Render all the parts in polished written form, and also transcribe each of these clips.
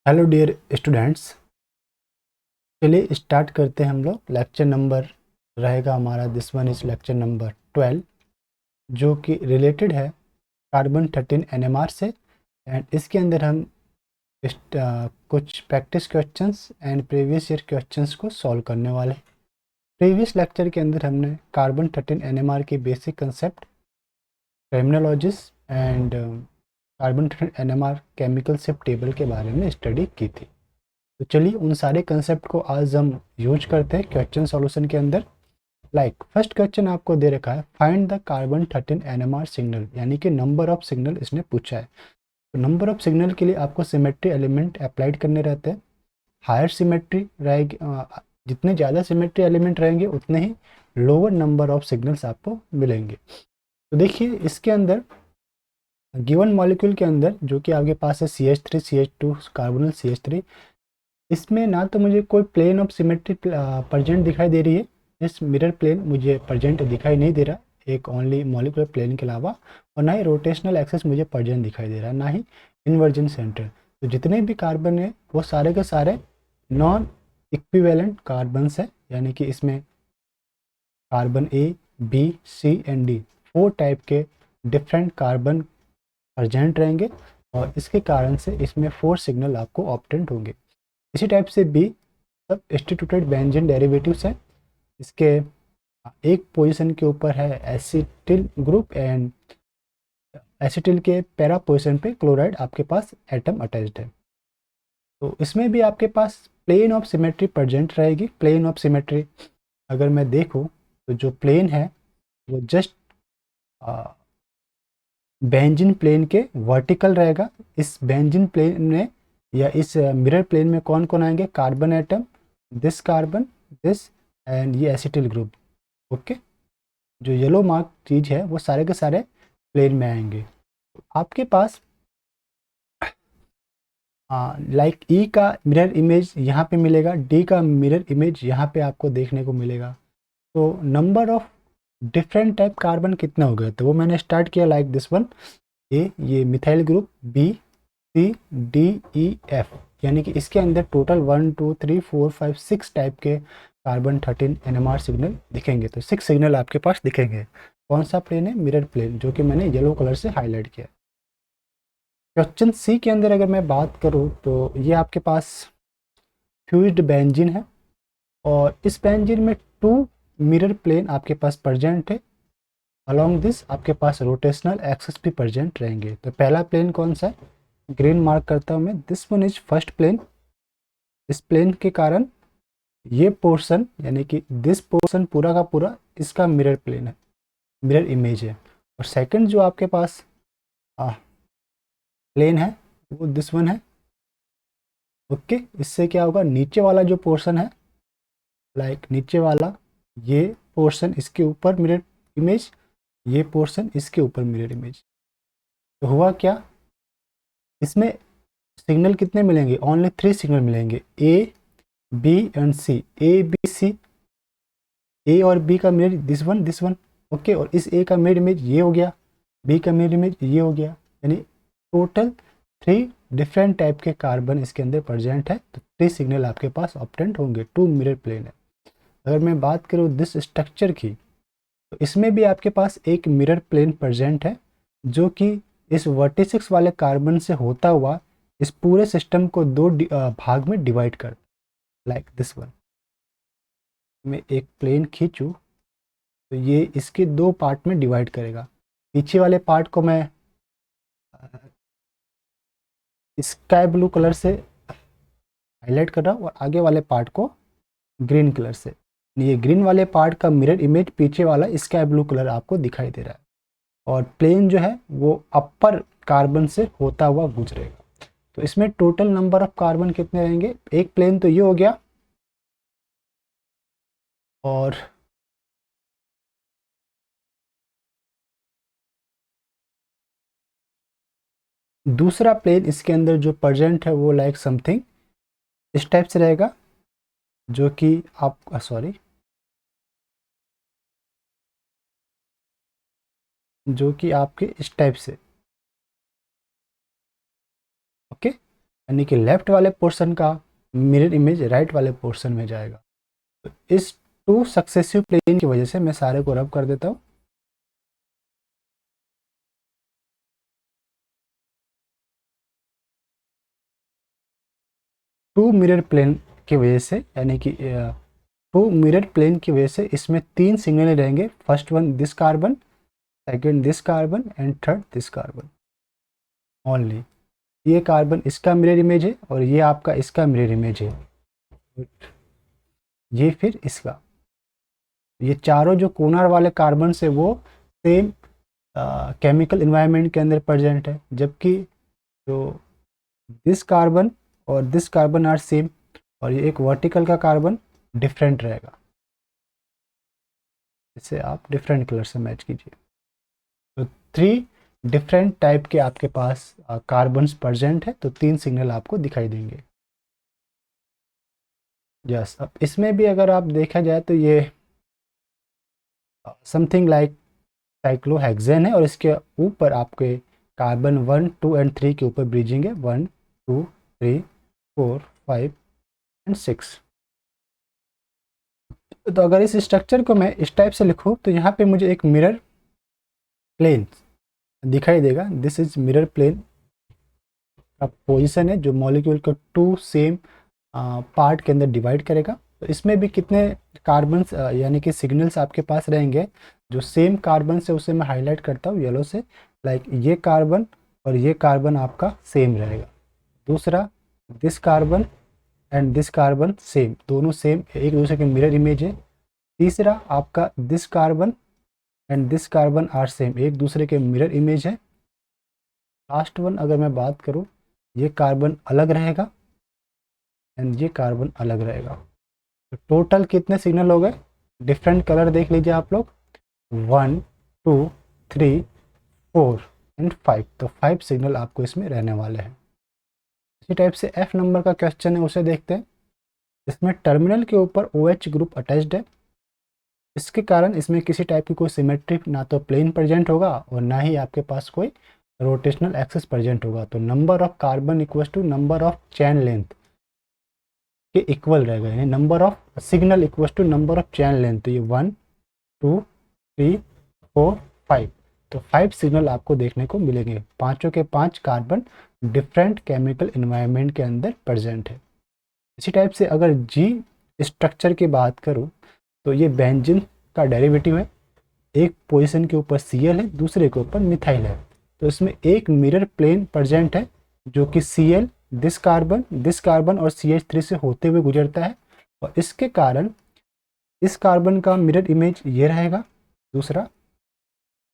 Hello dear students. चलिए start करते हैं। हम लोग लेक्चर नंबर रहेगा हमारा, this one is lecture number 12, जो कि रिलेटेड है कार्बन 13 NMR से। एंड इसके अंदर हम कुछ practice questions and previous year questions को सॉल्व करने वाले हैं। प्रीवियस लेक्चर के अंदर हमने कार्बन 13 NMR की basic concept, terminologies and carbon 13 NMR chemical shift table के बारे में स्टडी की थी। तो चलिए उन सारे कंसेप्ट को आज हम यूज करते हैं क्वेश्चन सॉल्यूशन के अंदर। फर्स्ट क्वेश्चन आपको दे रखा है, find the carbon 13 NMR signal, यानी कि नंबर ऑफ सिग्नल इसने पूछा है। तो नंबर ऑफ सिग्नल के लिए आपको सिमेट्री एलिमेंट अप्लाइड करने रहते हैं। हायर सिमेट्री रहेगी, जितने ज़्यादा सिमेट्री एलिमेंट रहेंगे उतने ही लोअर नंबर ऑफ सिग्नल्स आपको मिलेंगे। तो देखिए इसके अंदर गिवन मॉलिक्यूल के अंदर जो कि आपके पास है CH3 CH2 कार्बोनिल CH3, इसमें ना तो मुझे कोई प्लेन ऑफ सिमेट्री प्रेजेंट दिखाई दे रही है। इस मिरर प्लेन मुझे प्रेजेंट दिखाई नहीं दे रहा, एक ओनली मॉलिकुलर प्लेन के अलावा। और ना ही रोटेशनल एक्सेस मुझे प्रेजेंट दिखाई दे रहा है, ना ही इन्वर्जन सेंटर। तो जितने भी कार्बन है वो सारे के सारे नॉन इक्विवेलेंट कार्बन्स है, यानी कि इसमें carbon A, B, C and D 4 type के डिफरेंट कार्बन प्रेजेंट रहेंगे, और इसके कारण से इसमें 4 सिग्नल आपको ऑप्टेंट होंगे। इसी टाइप से बी सब इंस्टीट्यूटेड बेंजीन डेरिवेटिव्स है। इसके एक पोजीशन के ऊपर है एसिटिल ग्रुप, एंड एसिटिल के पैरा पोजीशन पे क्लोराइड आपके पास एटम अटैच्ड है। तो इसमें भी आपके पास प्लेन ऑफ सिमेट्री प्रेजेंट रहेगी। प्लेन ऑफ सिमेट्री अगर मैं देखूँ तो जो प्लेन है वो जस्ट बेंजीन प्लेन के वर्टिकल रहेगा। इस बेंजीन प्लेन में या इस मिरर प्लेन में कौन कौन आएंगे? Carbon atom, carbon, this and ये एसिटिल ग्रुप। ओके, जो येलो मार्क चीज़ है वो सारे के सारे प्लेन में आएंगे। आपके पास लाइक ई का मिरर इमेज यहाँ पे मिलेगा, डी का मिरर इमेज यहाँ पे आपको देखने को मिलेगा। तो number of different type carbon कितने हो गए? तो वो मैंने स्टार्ट किया लाइक दिस वन। ये methyl group, B, C, D, E, F, यानी कि इसके अंदर टोटल 1 2 3 4 5 6 टाइप के कार्बन 13 NMR सिग्नल दिखेंगे। तो 6 सिग्नल आपके पास दिखेंगे। कौन सा प्लेन है? मिरर प्लेन, जो कि मैंने येलो कलर से हाईलाइट किया। क्वेश्चन सी के अंदर अगर मैं बात करूँ तो ये आपके पास फ्यूज्ड बेंजीन है, और इस बेंजीन में 2 मिरर प्लेन आपके पास प्रेजेंट है। अलॉन्ग दिस आपके पास रोटेशनल एक्सेस भी प्रेजेंट रहेंगे। तो पहला प्लेन कौन सा है? ग्रीन मार्क करता हूँ मैं, this one is first plane. इस प्लेन के कारण ये पोर्शन, यानी कि दिस पोर्शन पूरा का पूरा इसका मिरर प्लेन है, मिरर इमेज है। और सेकंड जो आपके पास प्लेन है वो दिस वन है। ओके, इससे क्या होगा? नीचे वाला जो पोर्शन है, लाइक नीचे वाला ये पोर्शन इसके ऊपर मिरर इमेज, ये पोर्शन इसके ऊपर मिरर इमेज। तो हुआ क्या? इसमें सिग्नल कितने मिलेंगे? ओनली 3 सिग्नल मिलेंगे, A, B and C. A B C, A और बी का मिरर दिस वन। ओके, और इस ए का मिरर इमेज ये हो गया, बी का मिरर इमेज ये हो गया। यानी टोटल 3 डिफरेंट टाइप के कार्बन इसके अंदर प्रेजेंट है। तो 3 सिग्नल आपके पास ऑप्टेंट होंगे, 2 मिरर प्लेन है। अगर मैं बात करूँ दिस स्ट्रक्चर की, तो इसमें भी आपके पास एक मिरर प्लेन प्रेजेंट है, जो कि इस वर्टिसिक्स वाले कार्बन से होता हुआ इस पूरे सिस्टम को 2 भाग में डिवाइड कर, लाइक दिस वन। मैं एक प्लेन खींचूँ तो ये इसके 2 पार्ट में डिवाइड करेगा। पीछे वाले पार्ट को मैं स्काई ब्लू कलर से हाईलाइट कर रहा हूँ, और आगे वाले पार्ट को ग्रीन कलर से। ये ग्रीन वाले पार्ट का मिरर इमेज पीछे वाला स्काई ब्लू कलर आपको दिखाई दे रहा है, और प्लेन जो है वो अपर कार्बन से होता हुआ गुजरेगा। तो इसमें टोटल नंबर ऑफ कार्बन कितने रहेंगे? एक प्लेन तो ये हो गया, और दूसरा प्लेन इसके अंदर जो प्रेजेंट है वो लाइक समथिंग इस टाइप से रहेगा, जो कि आप सॉरी, जो कि आपके इस टाइप से। ओके, यानी कि लेफ्ट वाले पोर्शन का मिरर इमेज राइट वाले पोर्शन में जाएगा। तो इस 2 सक्सेसिव प्लेन की वजह से मैं सारे को रब कर देता हूँ। टू मिरर प्लेन की वजह से, यानी कि 2 मिरर प्लेन की वजह से इसमें 3 सिग्नल रहेंगे। First one this carbon, second this carbon and third this carbon only. ये कार्बन इसका मिरर इमेज है और ये आपका इसका मिरर इमेज है, ये फिर इसका। ये चारों जो कोनर वाले कार्बन से वो सेम केमिकल इन्वायरमेंट के अंदर प्रेजेंट है, जबकि जो दिस कार्बन और दिस कार्बन आर सेम, और ये एक वर्टिकल का कार्बन डिफरेंट रहेगा। इसे आप डिफरेंट कलर से मैच कीजिए। तो 3 डिफरेंट टाइप के आपके पास कार्बन्स प्रेजेंट है, तो 3 सिग्नल आपको दिखाई देंगे। यस, अब इसमें भी अगर आप देखा जाए तो ये समथिंग लाइक साइक्लोहेक्सेन है, और इसके ऊपर आपके कार्बन 1, 2 एंड 3 के ऊपर ब्रिजिंग है 1, 2, 3, 4, 5 एंड 6। तो अगर इस स्ट्रक्चर को मैं इस टाइप से लिखूँ तो यहाँ पे मुझे एक मिरर प्लेन दिखाई देगा। दिस इज मिरर प्लेन का पोजीशन है जो मॉलिक्यूल को 2 सेम पार्ट के अंदर डिवाइड करेगा। तो इसमें भी कितने कार्बन्स यानी कि सिग्नल्स आपके पास रहेंगे जो सेम कार्बन से, उसे मैं हाईलाइट करता हूँ येलो से। लाइक ये कार्बन और ये कार्बन आपका सेम रहेगा। दूसरा this carbon and this carbon same, दोनों सेम एक दूसरे के मिरर इमेज है। तीसरा आपका this carbon and this carbon are same, एक दूसरे के मिरर इमेज है। लास्ट वन अगर मैं बात करूँ, ये कार्बन अलग रहेगा एंड ये कार्बन अलग रहेगा। तो टोटल कितने सिग्नल हो गए? डिफरेंट कलर देख लीजिए आप लोग, 1, 2, 3, 4 एंड 5। तो 5 सिग्नल आपको इसमें रहने वाले हैं। इसी टाइप से F नंबर का क्वेश्चन है, उसे देखते हैं। इसमें टर्मिनल के ऊपर OH ग्रुप अटैच्ड है। इसके कारण इसमें किसी टाइप की कोई सिमेट्री ना तो प्लेन प्रेजेंट होगा और ना ही आपके पास कोई रोटेशनल एक्सिस प्रेजेंट होगा। तो number of carbon equal to number of chain length के इक्वल रहेगा, यानी number of signal equal to number of chain length. तो ये 1, 2, 3, 4, 5। तो 5 सिग्नल आपको देखने को मिलेंगे। पांचों के 5 कार्बन डिफरेंट केमिकल इन्वायरमेंट के अंदर प्रेजेंट है। इसी टाइप से अगर जी स्ट्रक्चर की बात करूँ तो ये बेंजीन का डेरिवेटिव है। एक पोजीशन के ऊपर Cl है, दूसरे के ऊपर मिथाइल है। तो इसमें एक मिरर प्लेन प्रेजेंट है जो कि Cl दिस कार्बन और CH3 से होते हुए गुजरता है, और इसके कारण इस कार्बन का मिरर इमेज ये रहेगा। दूसरा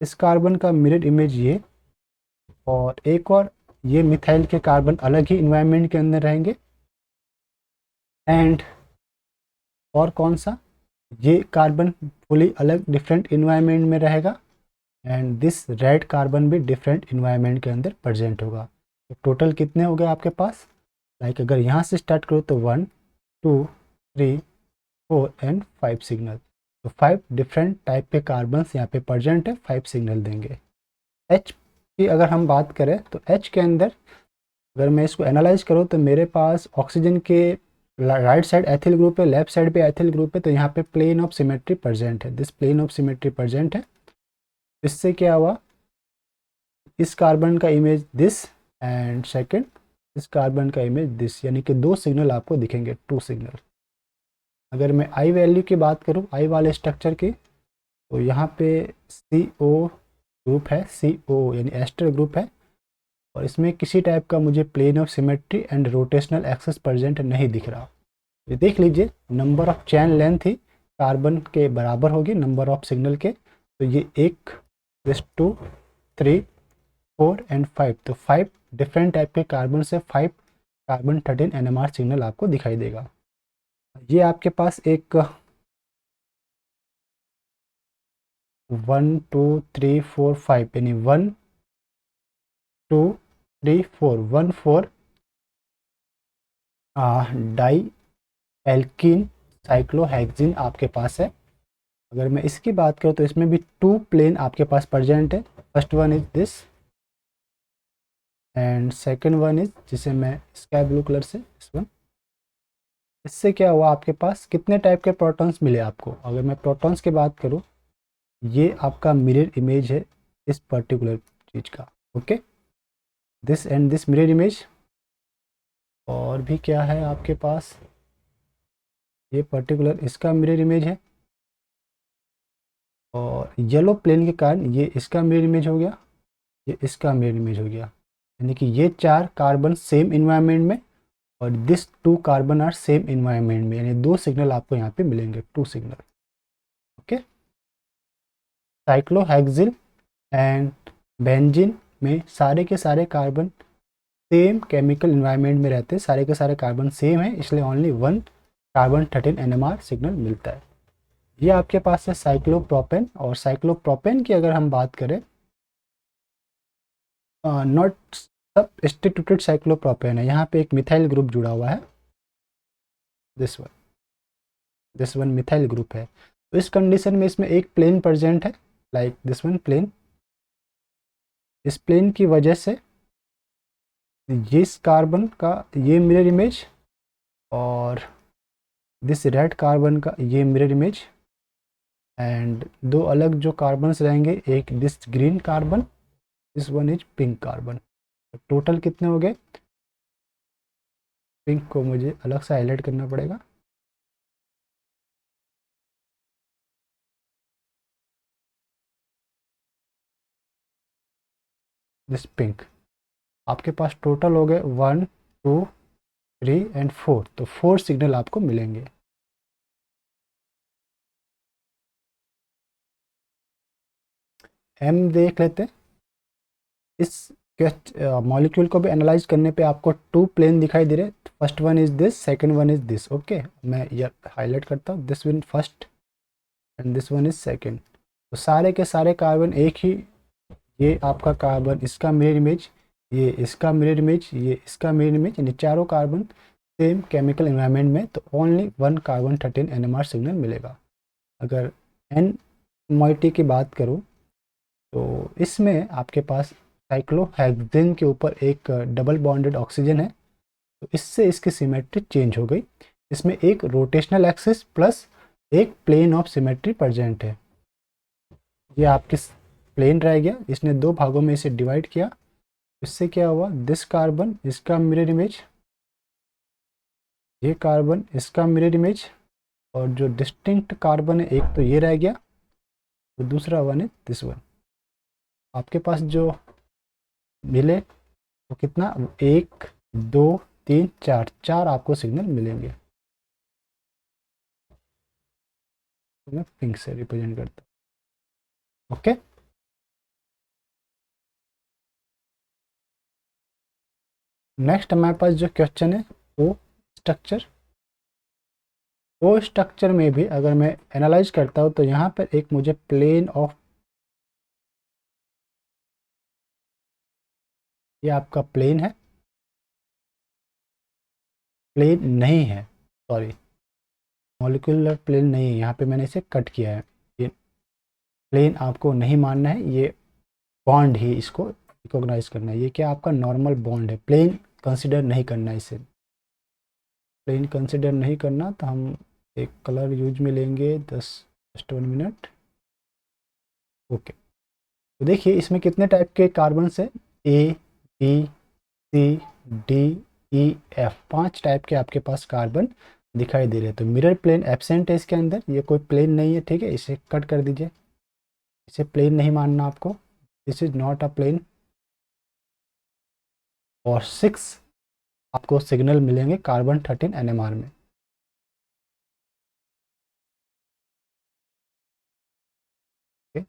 इस कार्बन का मिरर इमेज ये, और एक और ये मिथाइल के कार्बन अलग ही इन्वायरमेंट के अंदर रहेंगे। एंड और कौन सा, ये कार्बन फुली अलग डिफरेंट इन्वायरमेंट में रहेगा। एंड दिस रेड कार्बन भी डिफरेंट इन्वायरमेंट के अंदर प्रेजेंट होगा। तो टोटल कितने हो गए आपके पास? लाइक अगर यहाँ से स्टार्ट करो तो 1, 2, 3, 4 एंड 5 सिग्नल। तो 5 डिफरेंट टाइप के कार्बन्स यहाँ पे प्रेजेंट है, 5 सिग्नल देंगे। H की अगर हम बात करें तो H के अंदर अगर मैं इसको एनालाइज करूँ तो मेरे पास ऑक्सीजन के राइट साइड एथिल ग्रुप है, लेफ्ट साइड पे एथिल ग्रुप है। तो यहाँ पे प्लेन ऑफ सिमेट्री प्रेजेंट है, this plane of symmetry present है। इससे क्या हुआ, इस कार्बन का इमेज दिस एंड सेकंड इस कार्बन का इमेज दिस, यानी कि 2 सिग्नल आपको दिखेंगे, 2 सिग्नल। अगर मैं आई वैल्यू की बात करूँ, आई वाले स्ट्रक्चर की, तो यहाँ पे CO ग्रुप है, CO यानी एस्टर ग्रुप है, और इसमें किसी टाइप का मुझे plane of symmetry and rotational axis present नहीं दिख रहा। ये देख लीजिए, नंबर ऑफ चैन लेंथ ही कार्बन के बराबर होगी नंबर ऑफ सिग्नल के। तो ये 1, 2, 3, 4 एंड 5। तो 5 डिफरेंट टाइप के कार्बन से 5 कार्बन 13 NMR सिग्नल आपको दिखाई देगा। ये आपके पास एक 1, 2, 3, 4, 5 यानी 1, 2, 3, 4 1, 4 डाई एल्कीन साइक्लोहेक्सिन आपके पास है। अगर मैं इसकी बात करूँ तो इसमें भी 2 प्लेन आपके पास प्रेजेंट है। First one is this and second one is जिसे मैं स्काई ब्लू कलर से इस वन। इससे क्या हुआ, आपके पास कितने टाइप के प्रोटॉन्स मिले आपको। अगर मैं प्रोटॉन्स की बात करूँ, ये आपका मिरर इमेज है इस पर्टिकुलर चीज़ का। Okay, this and this mirror image. और भी क्या है आपके पास, ये पर्टिकुलर इसका मिरर इमेज है, और येलो प्लेन के कारण ये इसका मिरर इमेज हो गया, ये इसका मिरर इमेज हो गया। यानी कि ये 4 कार्बन सेम इन्वायरमेंट में और this 2 carbon are same environment में, यानी 2 सिग्नल आपको यहाँ पे मिलेंगे, 2 signal. Okay, cyclohexyl and benzene में सारे के सारे कार्बन सेम केमिकल इन्वायरमेंट में रहते हैं, सारे के सारे कार्बन सेम है, इसलिए ओनली 1 कार्बन 13 NMR सिग्नल मिलता है। ये आपके पास है साइक्लोप्रोपेन। और साइक्लोप्रोपेन की अगर हम बात करें, नॉट सब इंस्टीट्यूटेड साइक्लोप्रोपेन है, यहाँ पे एक मिथाइल ग्रुप जुड़ा हुआ है, दिस वन मिथाइल ग्रुप है। तो इस कंडीशन में इसमें एक प्लेन प्रेजेंट है, लाइक दिस वन प्लेन। इस प्लेन की वजह से इस कार्बन का ये मिरर इमेज और दिस रेड कार्बन का ये मिरर इमेज, एंड 2 अलग जो कार्बन्स रहेंगे, एक this green carbon, this one is pink carbon. Total कितने हो गए, पिंक को मुझे अलग से हाईलाइट करना पड़ेगा, दिस पिंक। आपके पास टोटल हो गए 1 2 3 एंड 4, तो 4 सिग्नल आपको मिलेंगे। एम देख लेते हैं। इस मॉलिक्यूल को भी एनालाइज करने पे आपको 2 प्लेन दिखाई दे रहे, first one is this, second one is this. Okay, मैं ये हाईलाइट करता हूँ, this one first and this one is second. तो सारे के सारे कार्बन एक ही, ये आपका कार्बन इसका मिरर इमेज, ये इसका मिरर इमेज, ये इसका मिरर इमेज, यानी चारों कार्बन सेम केमिकल एनवायरनमेंट में, तो ओनली 1 कार्बन 13 NMR सिग्नल मिलेगा। अगर एन मॉइटी की बात करूँ, तो इसमें आपके पास साइक्लोहेक्सेन के ऊपर एक डबल बॉन्डेड ऑक्सीजन है, तो इससे इसकी सिमेट्री चेंज हो गई। इसमें एक रोटेशनल एक्सिस प्लस एक प्लेन ऑफ सिमेट्री प्रेजेंट है। ये आपके प्लेन रह गया, इसने 2 भागों में इसे डिवाइड किया। इससे क्या हुआ, दिस कार्बन इसका मिरर इमेज, ये कार्बन इसका मिरर इमेज, और जो डिस्टिंक्ट कार्बन है एक तो ये रह गया, तो दूसरा वन है दिस वन। आपके पास जो मिले तो कितना, 1 2 3 4, 4 आपको सिग्नल मिलेंगे। तो मैं पिंक से रिप्रेजेंट करता हूँ। ओके, नेक्स्ट हमारे पास जो क्वेश्चन है वो स्ट्रक्चर। वो स्ट्रक्चर में भी अगर मैं एनालाइज करता हूँ, तो यहाँ पर एक मुझे प्लेन ऑफ, ये आपका प्लेन है, प्लेन नहीं है, सॉरी मॉलिक्यूलर प्लेन नहीं है, यहाँ पे मैंने इसे कट किया है। ये प्लेन आपको नहीं मानना है, ये बॉन्ड ही इसको रिकॉग्नाइज करना है। ये क्या आपका नॉर्मल बॉन्ड है, प्लेन कंसिडर नहीं करना है इसे। प्लेन कंसिडर नहीं करना, तो हम एक कलर यूज में लेंगे, जस्ट 1 मिनट। ओके, तो देखिए इसमें कितने टाइप के कार्बन है, A B C D E F, 5 type के आपके पास कार्बन दिखाई दे रहे हैं। तो मिरर प्लेन एब्सेंट है इसके अंदर, ये कोई प्लेन नहीं है, ठीक है, इसे कट कर दीजिए, इसे प्लेन नहीं मानना आपको, this is not a plane. और 6 आपको सिग्नल मिलेंगे कार्बन 13 NMR में। ओके,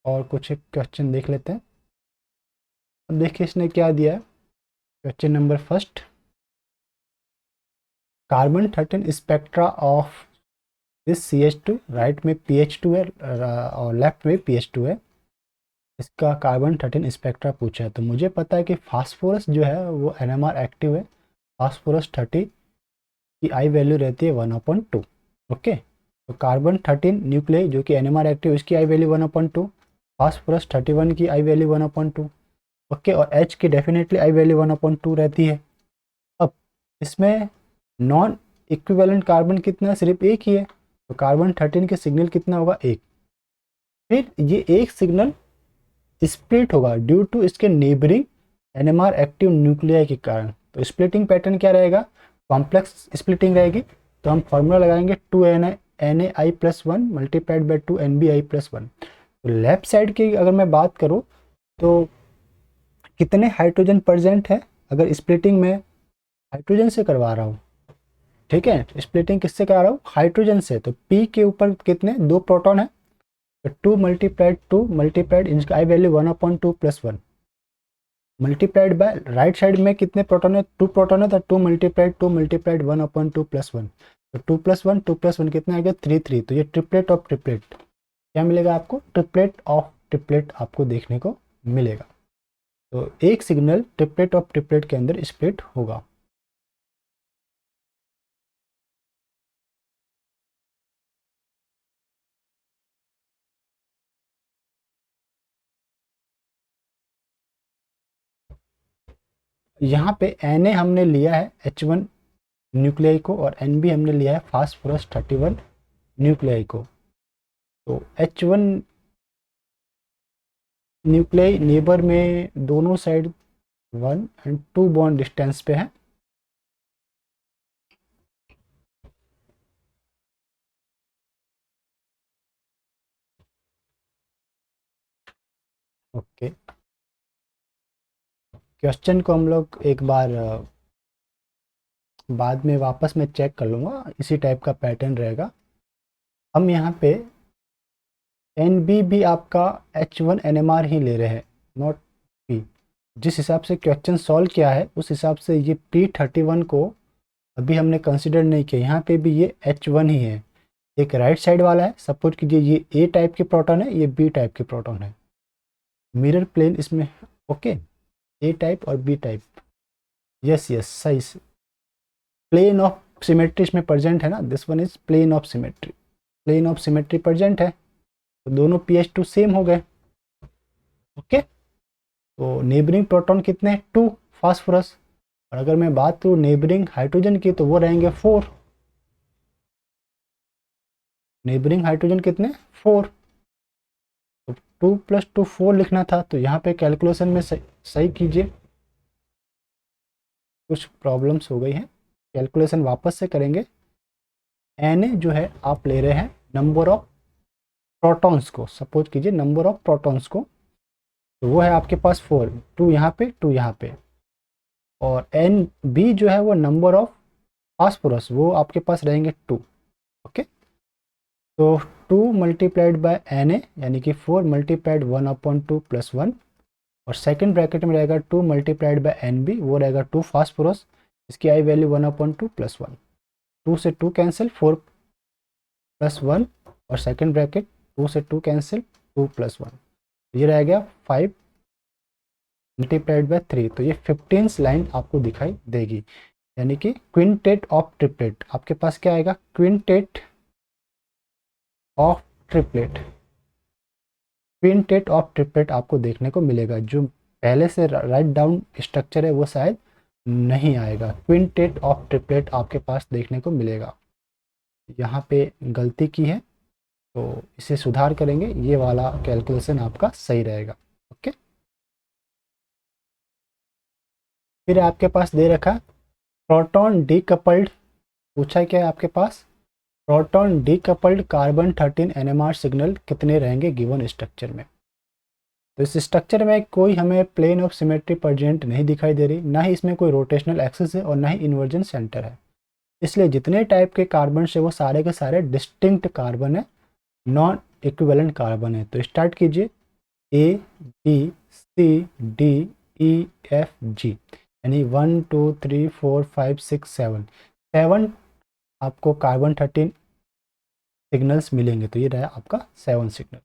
और कुछ एक क्वेश्चन देख लेते हैं। अब देखिए इसने क्या दिया है, question number first, carbon 13 spectra of this CH2, right में PH2 है और लेफ्ट में PH2 है, इसका कार्बन 13 स्पेक्ट्रा पूछा है। तो मुझे पता है कि फास्फोरस जो है वो NMR एक्टिव है, फास्फोरस 30 की आई वैल्यू रहती है 1/2। ओके, तो कार्बन 13 न्यूक्लियाई जो कि NMR एक्टिव, इसकी आई वैल्यू 1/2, फास्फोरस 31 की आई वैल्यू 1/2, ओके, और H की डेफिनेटली आई वैल्यू 1/2 रहती है। अब इसमें नॉन इक्विवेलेंट कार्बन कितना, सिर्फ एक ही है, तो कार्बन 13 के सिग्नल कितना होगा, एक। फिर ये एक सिग्नल स्प्लिट होगा ड्यू टू इसके नेबरिंग एनएमआर एक्टिव न्यूक्लियाई के कारण। तो स्प्लिटिंग पैटर्न क्या रहेगा, कॉम्प्लेक्स स्प्लिटिंग रहेगी। तो हम फॉर्मूला लगाएंगे 2Na+1 मल्टीप्लाइड बाई 2Nbi+1। तो लेफ्ट साइड की अगर मैं बात करूँ तो कितने हाइड्रोजन प्रेजेंट है, अगर स्प्लिटिंग में हाइड्रोजन से करवा रहा हूँ, ठीक है, स्प्लिटिंग किससे करा रहा हूँ, हाइड्रोजन से, तो P के ऊपर कितने, 2 प्रोटॉन है, तो 2 मल्टीप्लाइड इनका I value 1/2+1 multiplied by right side में कितने प्रोटॉन है, 2 प्रोटॉन है, तो 2 मल्टीप्लाइड 1/2+1, तो 2+1 कितना आ गया, 3 तो ये ट्रिपलेट ऑफ ट्रिपलेट, क्या मिलेगा आपको, ट्रिपलेट ऑफ ट्रिपलेट आपको देखने को मिलेगा। तो एक सिग्नल ट्रिपलेट ऑफ ट्रिपलेट के अंदर स्प्लिट होगा। यहाँ पे Na हमने लिया है H1 न्यूक्लियाई को, और Nb हमने लिया है फास्फोरस 31 न्यूक्लियाई को। तो H1 न्यूक्लियाई नेबर में दोनों साइड 1 और 2 बॉन्ड डिस्टेंस पे है। ओके, क्वेश्चन को हम लोग एक बार बाद में वापस मैं चेक कर लूँगा, इसी टाइप का पैटर्न रहेगा। हम यहाँ पे Nb भी आपका H1 NMR ही ले रहे हैं, नॉट P। जिस हिसाब से क्वेश्चन सॉल्व किया है उस हिसाब से ये P31 को अभी हमने कंसिडर नहीं किया, यहाँ पे भी ये H1 ही है। एक राइट साइड वाला है, सपोज कीजिए ये A टाइप के प्रोटॉन है, ये B टाइप के प्रोटॉन है, मिरर प्लेन इसमें, ओके, A टाइप और B टाइप, यस यस सही से प्लेन ऑफ सिमेट्री इसमें प्रेजेंट है ना, this one is plane of symmetry, plane of symmetry present है, तो दोनों pH2 सेम हो गए, ओके। तो नेबरिंग प्रोटॉन कितने, 2 फास्फोरस, और अगर मैं बात करूँ नेबरिंग हाइड्रोजन की तो वो रहेंगे 4, नेबरिंग हाइड्रोजन कितने, 4। तो 2 + 2 4 लिखना था, तो यहाँ पे कैलकुलेशन में सही कीजिए, कुछ प्रॉब्लम्स हो गई हैं, कैलकुलेशन वापस से करेंगे। Na जो है आप ले रहे हैं नंबर ऑफ प्रोटॉन्स को, सपोज कीजिए नंबर ऑफ प्रोटॉन्स को, तो वो है आपके पास 4, 2 यहाँ पे 2 यहाँ पे, और Nb जो है वो नंबर ऑफ फास्फोरस, वो आपके पास रहेंगे 2, ओके। तो 2 मल्टीप्लाइड बाय Na यानी कि 4 मल्टीप्लाइड 1/2+1, और सेकंड ब्रैकेट में रहेगा 2 मल्टीप्लाइड बाय Nb, वो रहेगा 2 फास्फोरस, इसकी आई वैल्यू 1/2+1, 2 से 2 कैंसिल, 4+1, और सेकंड ब्रैकेट 2 से 2 कैंसिल, 2+1, ये रह गया 5 मल्टीप्लाइड बाय 3, तो ये 15 लाइन आपको दिखाई देगी, यानी कि क्विंटेट ऑफ ट्रिपलेट आपके पास क्या आएगा, quintet of triplet, quintet of triplet आपको देखने को मिलेगा। जो पहले से राइट डाउन स्ट्रक्चर है वो शायद नहीं आएगा, क्विंटेट ऑफ ट्रिपलेट आपके पास देखने को मिलेगा। यहाँ पे गलती की है तो इसे सुधार करेंगे, ये वाला कैलकुलेशन आपका सही रहेगा, ओके। फिर आपके पास दे रखा प्रोटॉन डीकपल्ड, पूछा है क्या है आपके पास, proton decoupled carbon 13 NMR signal कितने रहेंगे गिवन स्ट्रक्चर में। तो इस स्ट्रक्चर में कोई हमें प्लेन ऑफ सिमेट्री प्रेजेंट नहीं दिखाई दे रही, ना ही इसमें कोई रोटेशनल एक्सिस है और ना ही इन्वर्जन सेंटर है, इसलिए जितने टाइप के कार्बन है वो सारे के सारे डिस्टिंक्ट कार्बन है, नॉन इक्विवेलेंट कार्बन है। तो स्टार्ट कीजिए, A B C D E F G, यानी 1 2 3 4 5 6 7, 7 आपको कार्बन 13 सिग्नल्स मिलेंगे, तो ये रहा आपका 7 signal,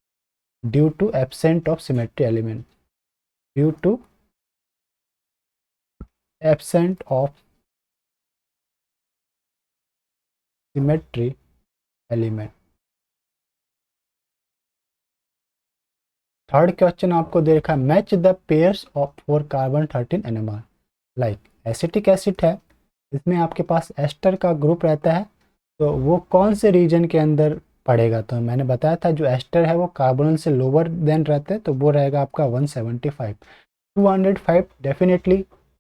due to absent of symmetry element, due to absent of symmetry element. Third question आपको दे रखा है match the pairs of for carbon 13 NMR। Like acetic acid है, इसमें आपके पास एस्टर का ग्रुप रहता है, तो वो कौन से रीजन के अंदर पड़ेगा? तो मैंने बताया था जो एस्टर है वो कार्बोनिल से लोअर देन रहते हैं, तो वो रहेगा आपका 175। 205 definitely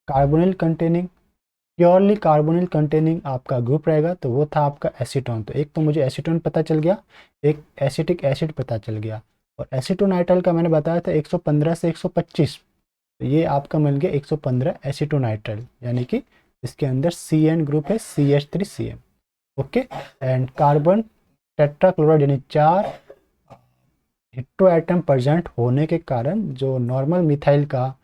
carbonyl containing, purely carbonyl containing आपका ग्रुप रहेगा, तो वो था आपका एसीटोन। तो एक तो मुझे एसीटोन पता चल गया, एक एसिटिक एसिड पता चल गया, और एसीटोनाइट्राइल का मैंने बताया था 115 से 125, तो ये आपका मिल गया 115 एसीटोनाइट्राइल, यानी कि इसके अंदर CN ग्रुप है, CH3CN। Okay, and carbon tetrachloride यानी 4 हेट्रो एटम प्रेजेंट होने के कारण जो नॉर्मल मिथाइल का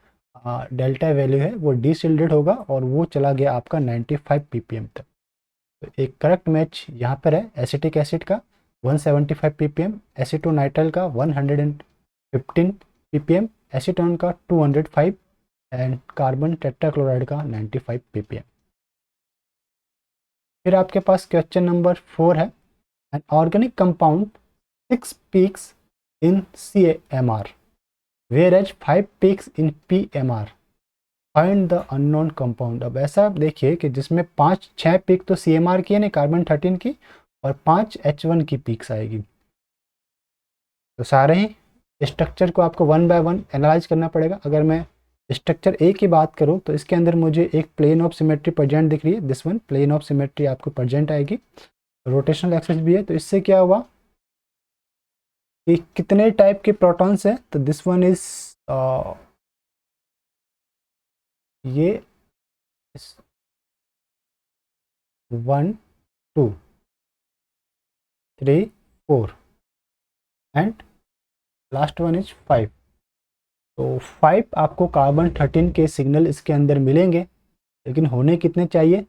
डेल्टा वैल्यू है वो डिसिल्डेड होगा, और वो चला गया आपका 95 ppm तक। तो एक करेक्ट मैच यहाँ पर है एसिटिक एसिड का 175 ppm, एसीटोनाइट्राइल का 115 ppm, एसीटोन का 205 एंड कार्बन टेट्राक्लोराइड का 95 ppm। फिर आपके पास क्वेश्चन नंबर 4 है, an organic compound 6 peaks in CMR whereas 5 peaks in PMR, find the unknown compound. अब ऐसा देखिए कि जिसमें 5-6 पीक तो CMR की है ना, कार्बन 13 की, और 5 H1 की पीक्स आएगी। तो सारे ही स्ट्रक्चर को आपको वन बाय वन एनालाइज करना पड़ेगा। अगर मैं स्ट्रक्चर ए की बात करूं तो इसके अंदर मुझे एक प्लेन ऑफ सिमेट्री प्रेजेंट दिख रही है, this one plane of symmetry आपको प्रेजेंट आएगी, रोटेशनल एक्सिस भी है। तो इससे क्या हुआ कि कितने टाइप के प्रोटॉन्स है, तो दिस वन इज ये 1 2 3 4 एंड लास्ट वन इज 5। तो 5 आपको कार्बन 13 के सिग्नल इसके अंदर मिलेंगे, लेकिन होने कितने चाहिए?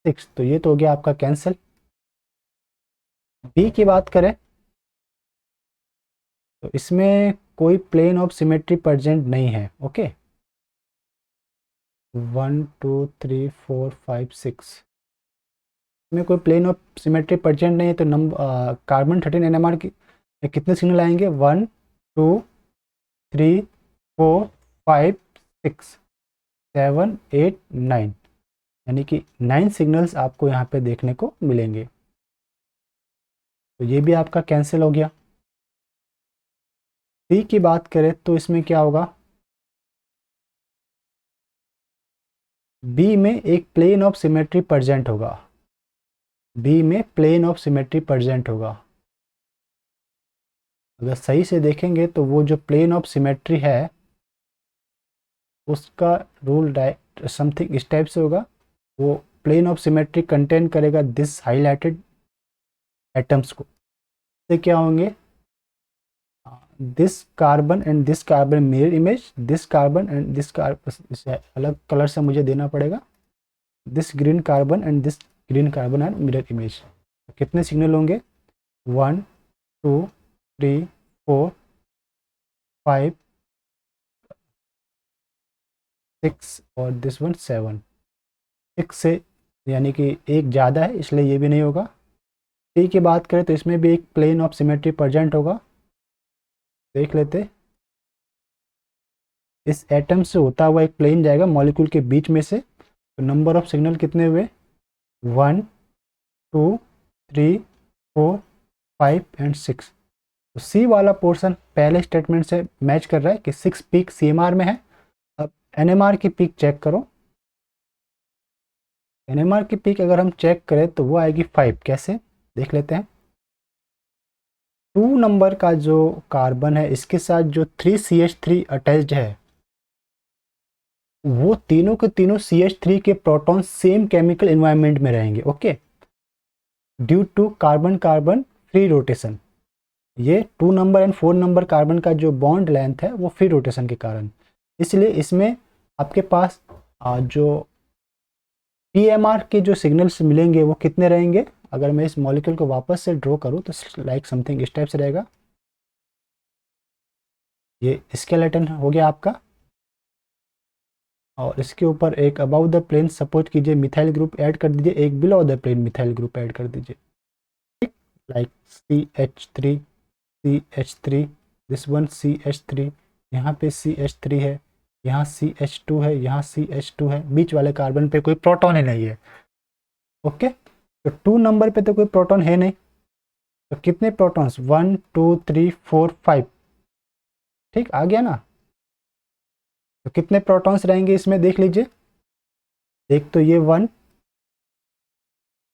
6। तो ये तो हो गया आपका कैंसिल। बी की बात करें तो इसमें कोई प्लेन ऑफ सिमेट्री प्रेजेंट नहीं है। ओके, 1 2 3 4 5 6 में कोई प्लेन ऑफ सिमेट्री प्रेजेंट नहीं है, तो नंबर कार्बन 13 NMR की कितने सिग्नल आएंगे? 1 2 3 4 5 6 7 8 9, यानी कि 9 सिग्नल्स आपको यहाँ पे देखने को मिलेंगे। तो ये भी आपका कैंसिल हो गया। सी की बात करें तो इसमें क्या होगा? बी में एक प्लेन ऑफ सिमेट्री प्रेजेंट होगा, बी में प्लेन ऑफ सिमेट्री प्रेजेंट होगा। अगर सही से देखेंगे तो वो जो प्लेन ऑफ सिमेट्री है उसका रूल समथिंग इस टाइप से होगा। वो प्लेन ऑफ सिमेट्री कंटेन करेगा दिस हाईलाइटेड एटम्स को। इससे क्या होंगे? This carbon and this carbon mirror image, this carbon and this carbon, अलग कलर से मुझे देना पड़ेगा, this green carbon and this green carbon and mirror image. कितने सिग्नल होंगे? 1 2 3 4 5 6 और दिस वन 7। 6 से यानी कि एक ज़्यादा है, इसलिए ये भी नहीं होगा। टी की बात करें तो इसमें भी एक प्लेन ऑफ सिमेट्री प्रेजेंट होगा। देख लेते, इस एटम से होता हुआ एक प्लेन जाएगा मॉलिक्यूल के बीच में से। तो नंबर ऑफ सिग्नल कितने हुए? 1 2 3 4 5 एंड 6। तो सी वाला पोर्शन पहले स्टेटमेंट से मैच कर रहा है कि 6 पीक CMR में है। अब NMR की पीक चेक करो। NMR की पीक अगर हम चेक करें तो वो आएगी 5। कैसे? देख लेते हैं। 2 नंबर का जो कार्बन है इसके साथ जो 3CH3 अटैच्ड है, वो तीनों के तीनों CH3 के प्रोटॉन सेम केमिकल एनवायरनमेंट में रहेंगे। Okay, due to carbon carbon free rotation. ये 2 नंबर एंड 4 नंबर कार्बन का जो बॉन्ड लेंथ है वो फ्री रोटेशन के कारण, इसलिए इसमें आपके पास जो PMR के जो सिग्नल्स मिलेंगे वो कितने रहेंगे? अगर मैं इस मॉलिक्यूल को वापस से ड्रॉ करूँ तो लाइक समथिंग इस टाइप से रहेगा। ये स्केलेटन हो गया आपका, और इसके ऊपर एक अबाउ द प्लेन सपोज कीजिए मिथाइल ग्रुप ऐड कर दीजिए, एक below the plane methyl group add कर दीजिए, like CH3 CH3 this one CH3, यहाँ पे CH3 है, यहाँ CH2 है, यहाँ CH2 है, बीच वाले कार्बन पे कोई प्रोटॉन ही नहीं है। ओके, तो 2 नंबर पे तो कोई प्रोटॉन है नहीं, तो कितने प्रोटॉन्स, 1 2 3 4 5, ठीक आ गया ना। तो कितने प्रोटॉन्स रहेंगे इसमें देख लीजिए, एक तो ये 1,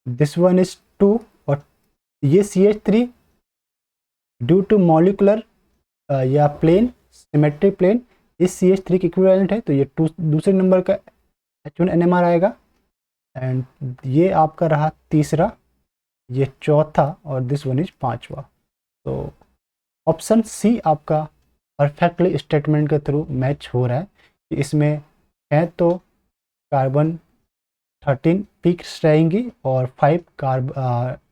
दिस वन इज 2, और ये CH3 ड्यू टू मॉलिकुलर या प्लेन सिमेट्रिक प्लेन इस CH3 की इक्विवेलेंट है, तो ये दूसरे नंबर का H1NMR आएगा। एंड ये आपका रहा तीसरा, ये चौथा, और दिस वन इज पांचवा। तो ऑप्शन सी आपका परफेक्टली स्टेटमेंट के थ्रू मैच हो रहा है कि इसमें है तो कार्बन 13 पीक्स रहेंगी और 5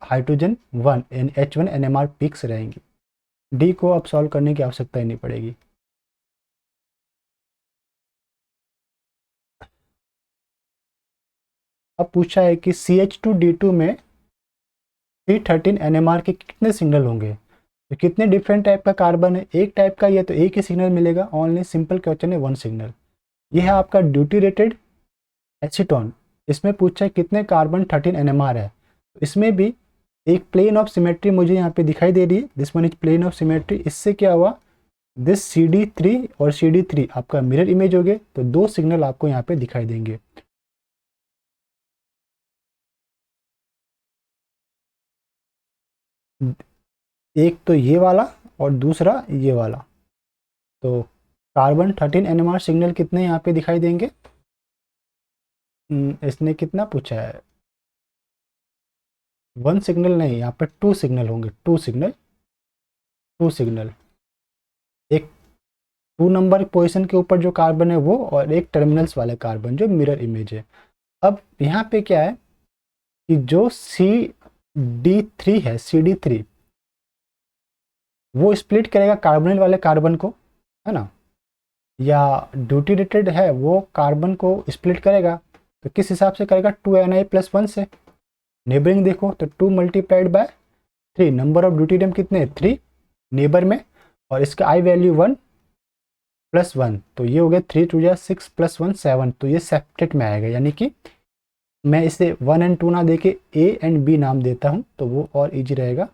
हाइड्रोजन 1 H1NMR पीक्स रहेंगी। डी को अब सॉल्व करने की आवश्यकता ही नहीं पड़ेगी। अब पूछा है कि CH2D2 में 313 NMR के कितने सिग्नल होंगे, तो कितने डिफरेंट टाइप का कार्बन है, एक टाइप का ये तो एक ही सिग्नल मिलेगा, ओनली सिंपल क्वेश्चन है 1 सिग्नल। ये है आपका ड्यूटी-रेटेड एसीटोन, इसमें पूछा है कितने कार्बन 13 NMR है, तो इसमें भी एक प्लेन ऑफ सिमेट्री मुझे यहाँ पे दिखाई दे रही है, this one is plane of symmetry. इससे क्या हुआ, दिस CD3 और CD3 आपका मिरर इमेज हो गए, तो 2 सिग्नल आपको यहाँ पे दिखाई देंगे। एक तो ये वाला और दूसरा ये वाला, तो कार्बन 13 NMR सिग्नल कितने यहाँ पे दिखाई देंगे। इसने कितना पूछा है, 1 सिग्नल नहीं, यहाँ पे 2 सिग्नल होंगे, 2 सिग्नल, 2 सिग्नल, एक 2 नंबर पोजीशन के ऊपर जो कार्बन है वो, और एक टर्मिनल्स वाले कार्बन जो मिरर इमेज है। अब यहाँ पे क्या है कि जो CD3 है, CD3 वो स्प्लिट करेगा कार्बोनिल वाले कार्बन को, है ना, या ड्यूटी रेटेड है वो कार्बन को स्प्लिट करेगा, तो किस हिसाब से करेगा, 2Na+1 से। नेबरिंग देखो तो 2 multiplied by 3, number of deuterium कितने 3 नेबर में, और इसका आई वैल्यू 1+1, तो ये हो गया 3 2 जा 6 + 1 7, तो ये सेपरेट में आएगा, यानी कि मैं इसे 1 और 2 ना दे के A और B नाम देता हूँ, तो वो और इजी रहेगा।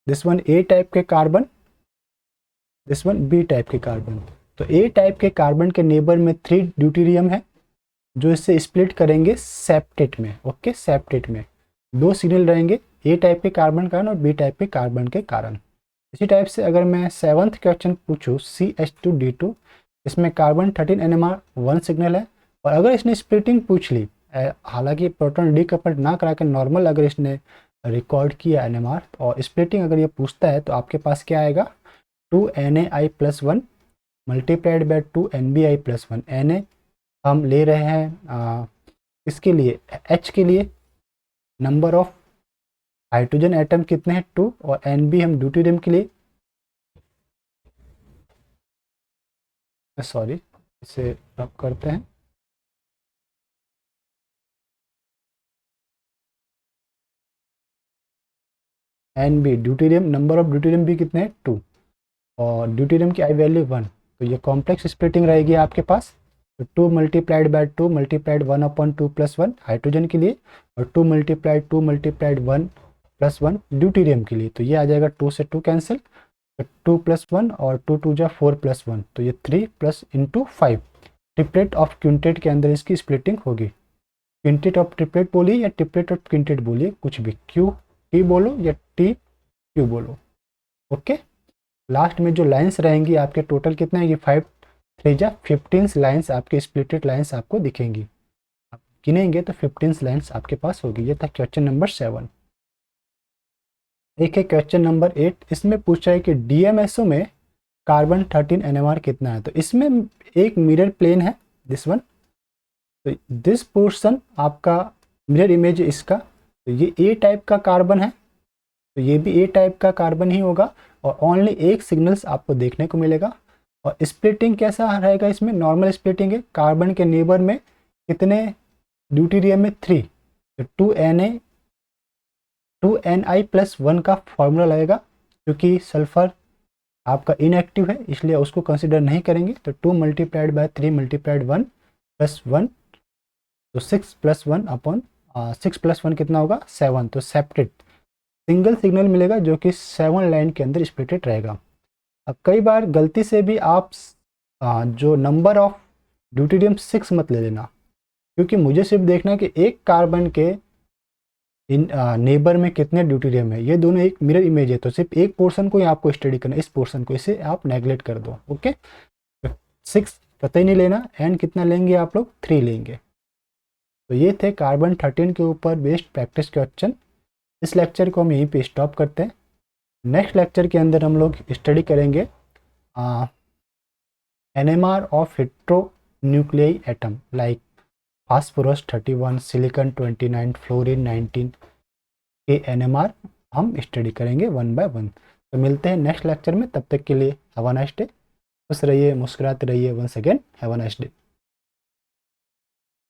दिस वन A टाइप के carbon, this one B type के कार्बन, तो A टाइप के कार्बन के नेबर में 3 ड्यूटीरियम है जो इससे स्प्लिट करेंगे सेप्टेट में। ओके, सेप्टेट में 2 सिग्नल रहेंगे, A टाइप के कार्बन कारण और B टाइप के कार्बन के कारण। इसी टाइप से अगर मैं 7th क्वेश्चन पूछूं CH2D2, इसमें कार्बन 13 NMR 1 सिग्नल है, और अगर इसने स्प्लिटिंग पूछ ली, हालांकि प्रोटॉन डीकपल्ड ना करा के नॉर्मल अगर इसने रिकॉर्ड किया NMR और स्प्लिटिंग अगर ये पूछता है, तो आपके पास क्या आएगा, 2Na+1 multiplied by 2NBi+1। Na हम ले रहे हैं इसके लिए, H के लिए नंबर ऑफ हाइड्रोजन एटम कितने हैं 2, और Nb हम ड्यूटेरियम के लिए, सॉरी इसे रब करते हैं, Nb deuterium, number of deuterium भी कितने हैं 2, और ड्यूटेरियम की आई वैल्यू 1, तो ये कॉम्प्लेक्स स्प्लिटिंग रहेगी आपके पास, तो 2 मल्टीप्लाइड बाय 2 मल्टीप्लाइड 1/2+1 हाइड्रोजन के लिए, और 2 मल्टीप्लाइड 2 मल्टीप्लाइड 1+1 ड्यूटेरियम के लिए, तो ये आ जाएगा 2 से 2 कैंसिल, तो 2+1 और 2 2 जा 4+1, तो ये 3 plus into 5, triplet of quintet के अंदर इसकी स्प्लिटिंग होगी। क्विंटेट ऑफ ट्रिपलेट बोलिए या ट्रिपलेट ऑफ क्विंटेट बोलिए, कुछ भी, क्यू टी बोलो या टी क्यू बोलो। ओके, लास्ट में जो लाइंस रहेंगी आपके टोटल कितने हैं, ये 5 3 जा 15 लाइंस आपके स्प्लिटेड लाइंस आपको दिखेंगी, आप गिनेंगे तो 15 लाइंस आपके पास होगी। ये था क्वेश्चन नंबर 7। एक है क्वेश्चन नंबर 8, इसमें पूछा है कि DMSO में कार्बन 13 NMR कितना है, तो इसमें एक मिरर प्लेन है दिस वन, तो दिस पोर्शन आपका मिरर इमेज है इसका, तो ये A टाइप का कार्बन है, तो ये भी A टाइप का कार्बन ही होगा, और ओनली एक सिग्नल्स आपको देखने को मिलेगा। और स्प्लिटिंग कैसा रहेगा, इसमें नॉर्मल स्प्लिटिंग है, कार्बन के नेबर में कितने ड्यूटेरियम में 3, तो 2Na 2Ni+1 का फॉर्मूला लगेगा, क्योंकि सल्फर आपका इनएक्टिव है इसलिए उसको कंसिडर नहीं करेंगे। तो 2 × 3 × 1 + 1, तो 6 + 1 अपॉन 6 + 1 कितना होगा 7। तो सेप्टेड सिंगल सिग्नल मिलेगा जो कि 7 लाइन के अंदर स्प्लिटेड रहेगा। अब कई बार गलती से भी आप जो नंबर ऑफ ड्यूटेरियम 6 मत ले लेना, क्योंकि मुझे सिर्फ देखना है कि एक कार्बन के इन नेबर में कितने ड्यूटेरियम है। ये दोनों एक मिरर इमेज है, तो सिर्फ एक पोर्शन को ही आपको स्टडी करना है, इस पोर्शन को, इसे आप नेगलेक्ट कर दो। ओके, 6 कतई नहीं लेना। एन कितना लेंगे आप लोग 3 लेंगे। तो ये थे कार्बन 13 के ऊपर बेस्ड प्रैक्टिस क्वेश्चन। इस लेक्चर को हम यहीं पे स्टॉप करते हैं। नेक्स्ट लेक्चर के अंदर हम लोग स्टडी करेंगे NMR of heteronuclei atom like phosphorus 31, silicon 29, fluorine 19 के NMR हम स्टडी करेंगे 1 बाय 1। तो मिलते हैं नेक्स्ट लेक्चर में, तब तक के लिए हैव अ नाइस डे। खुश रहिए, मुस्कुराते रहिए। Once again have a nice day.